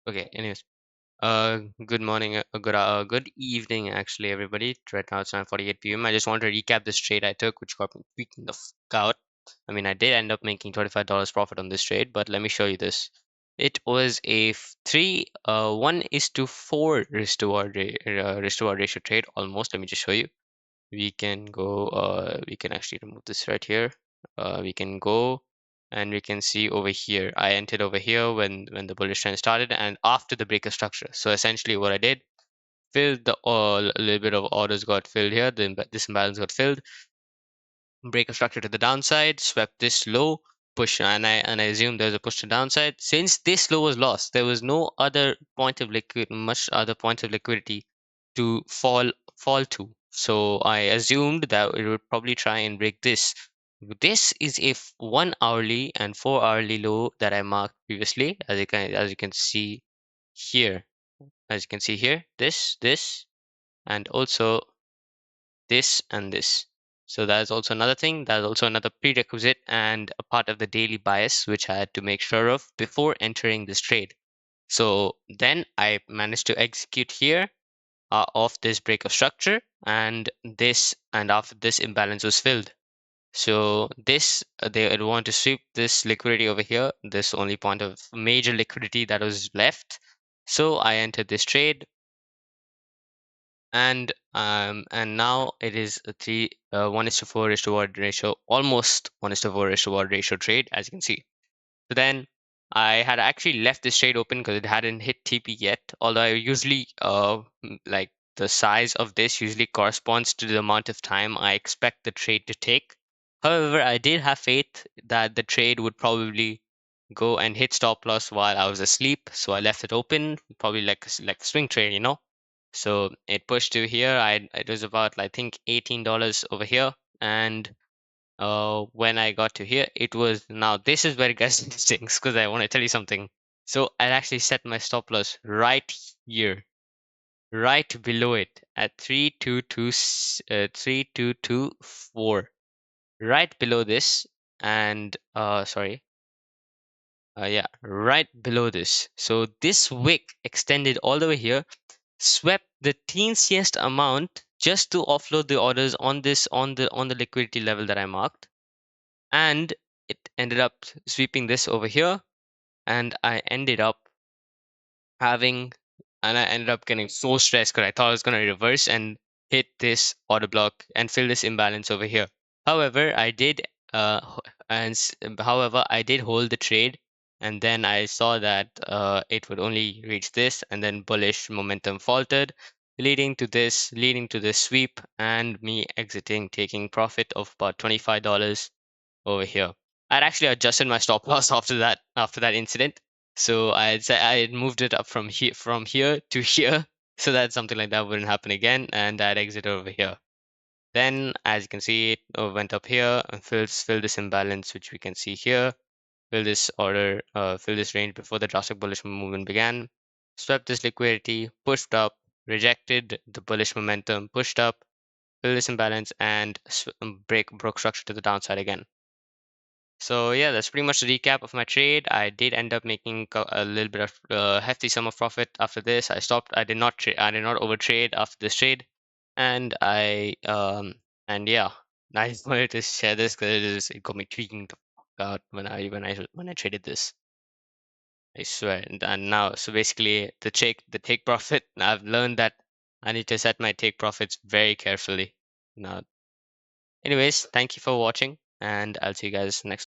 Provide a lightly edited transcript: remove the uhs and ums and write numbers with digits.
Okay, anyways, good morning, good evening, actually, everybody. Right now it's 9:48 p.m. I just want to recap this trade I took, which got me freaking the fuck out. I mean, I did end up making $25 profit on this trade, but let me show you this. It was a 1:4 risk to reward ratio trade almost. Let me just show you. We can actually remove this right here. We can go and we can see over here. I entered over here when the bullish trend started and after the breaker structure. So essentially what I did, filled the all a little bit of orders got filled here. This imbalance got filled. Breaker structure to the downside, swept this low, push, and I assume there's a push to downside. Since this low was lost, there was no other point of much other point of liquidity to fall to. So I assumed that it would probably try and break this. This is a 1 hourly and 4 hourly low that I marked previously, as you can see here. As you can see here, this, and also this and this. So that's also another thing. That's also another prerequisite and a part of the daily bias, which I had to make sure of before entering this trade. So then I managed to execute here off this break of structure and this, and after this imbalance was filled. So this, they would want to sweep this liquidity over here, this only point of major liquidity that was left. So I entered this trade, and now it is a 1:4 risk to reward ratio, almost 1:4 risk to reward ratio trade, as you can see. So then I had actually left this trade open because it hadn't hit TP yet, although I usually like the size of this usually corresponds to the amount of time I expect the trade to take. However, I did have faith that the trade would probably go and hit stop loss while I was asleep, so I left it open, probably like a swing trade, you know. So it pushed to here. It was about, I think, $18 over here, and when I got to here, it was, now this is where it gets interesting because I want to tell you something. So I actually set my stop loss right here, right below it at 3224, right below this, and sorry, yeah, right below this. So this wick extended all the way here, swept the teensiest amount just to offload the orders on this on the liquidity level that I marked, and it ended up sweeping this over here, and having I ended up getting so stressed because I thought I was going to reverse and hit this order block and fill this imbalance over here. However, I did however, I did hold the trade, and then I saw that it would only reach this, and then bullish momentum faltered, leading to this sweep, and me exiting, taking profit of about $25 over here. I'd actually adjusted my stop loss after that incident. So I'd say I had moved it up from here to here so that something like that wouldn't happen again, and I'd exit over here. Then, as you can see, it went up here and fill this imbalance, which we can see here. Fill this range before the drastic bullish movement began. Swept this liquidity, pushed up, rejected the bullish momentum, pushed up, fill this imbalance, and broke structure to the downside again. So yeah, that's pretty much the recap of my trade. I did end up making a little bit of hefty sum of profit after this. I stopped. I did not trade. I did not overtrade after this trade, and and yeah, I just wanted to share this because it got me tweaking the fuck out when I traded this. I swear. And now, so basically, the take profit. I've learned that I need to set my take profits very carefully. Now, anyways, thank you for watching, and I'll see you guys next.